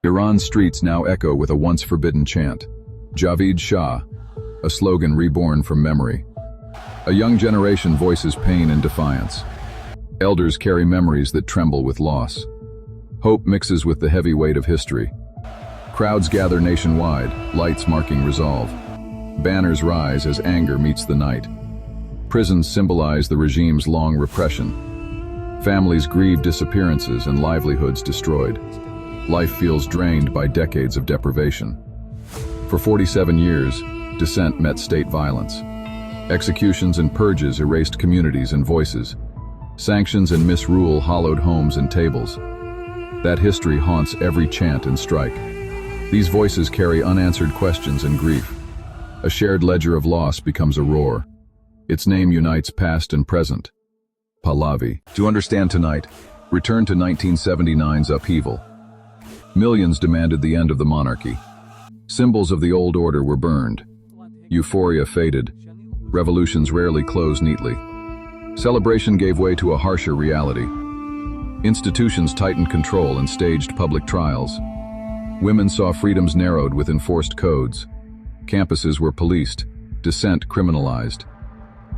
Iran's streets now echo with a once forbidden chant, Javeed Shah, a slogan reborn from memory. A young generation voices pain and defiance. Elders carry memories that tremble with loss. Hope mixes with the heavy weight of history. Crowds gather nationwide, lights marking resolve. Banners rise as anger meets the night. Prisons symbolize the regime's long repression. Families grieve disappearances and livelihoods destroyed. Life feels drained by decades of deprivation. For 47 years, dissent met state violence. Executions and purges erased communities and voices. Sanctions and misrule hollowed homes and tables. That history haunts every chant and strike. These voices carry unanswered questions and grief. A shared ledger of loss becomes a roar. Its name unites past and present. Pahlavi. To understand tonight, return to 1979's upheaval. Millions demanded the end of the monarchy. Symbols of the old order were burned. Euphoria faded. Revolutions rarely close neatly. Celebration gave way to a harsher reality. Institutions tightened control and staged public trials. Women saw freedoms narrowed with enforced codes. Campuses were policed, dissent criminalized.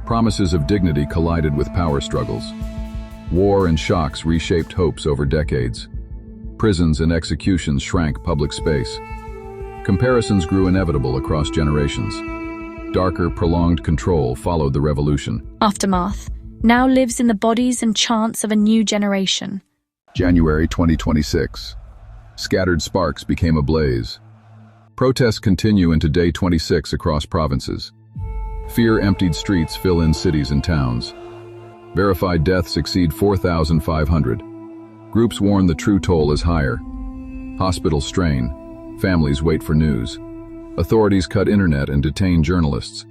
Promises of dignity collided with power struggles. War and shocks reshaped hopes over decades. Prisons and executions shrank public space. Comparisons grew inevitable across generations. Darker, prolonged control followed the revolution. Aftermath now lives in the bodies and chants of a new generation. January 2026. Scattered sparks became a blaze. Protests continue into day 26 across provinces. Fear-emptied streets fill in cities and towns. Verified deaths exceed 4,500. Groups warn the true toll is higher. Hospitals strain. Families wait for news. Authorities cut internet and detain journalists.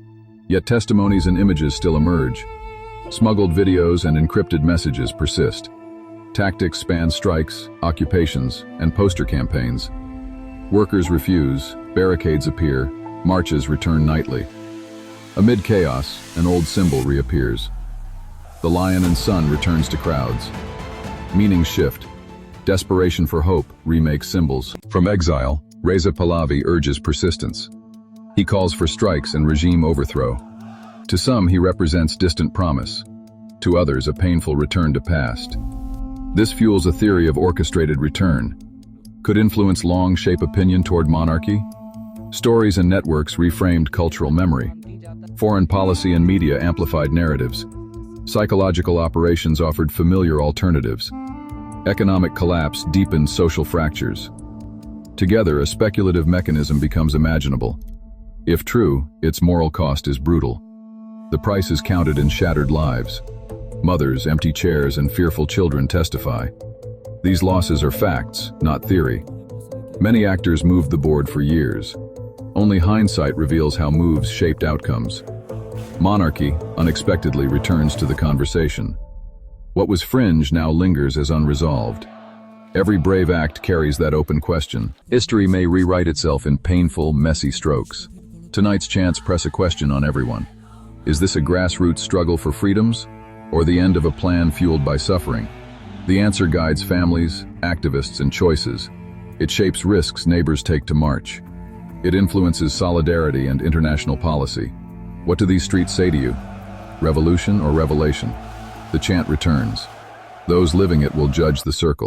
Yet testimonies and images still emerge. Smuggled videos and encrypted messages persist. Tactics span strikes, occupations, and poster campaigns. Workers refuse, barricades appear, marches return nightly. Amid chaos, an old symbol reappears. The lion and sun returns to crowds. Meanings shift. Desperation for hope remakes symbols. From exile, Reza Pahlavi urges persistence. He calls for strikes and regime overthrow. To some, he represents distant promise. To others, a painful return to past. This fuels a theory of orchestrated return. Could influence long shape opinion toward monarchy? Stories and networks reframed cultural memory. Foreign policy and media amplified narratives. Psychological operations offered familiar alternatives. Economic collapse deepened social fractures. Together, a speculative mechanism becomes imaginable. If true, its moral cost is brutal. The price is counted in shattered lives. Mothers, empty chairs, and fearful children testify. These losses are facts, not theory. Many actors moved the board for years. Only hindsight reveals how moves shaped outcomes. Monarchy unexpectedly returns to the conversation. What was fringe now lingers as unresolved. Every brave act carries that open question. History may rewrite itself in painful, messy strokes. Tonight's chants press a question on everyone. Is this a grassroots struggle for freedoms, or the end of a plan fueled by suffering? The answer guides families, activists, and choices. It shapes risks neighbors take to march. It influences solidarity and international policy. What do these streets say to you? Revolution or revelation? The chant returns. Those living it will judge the circle.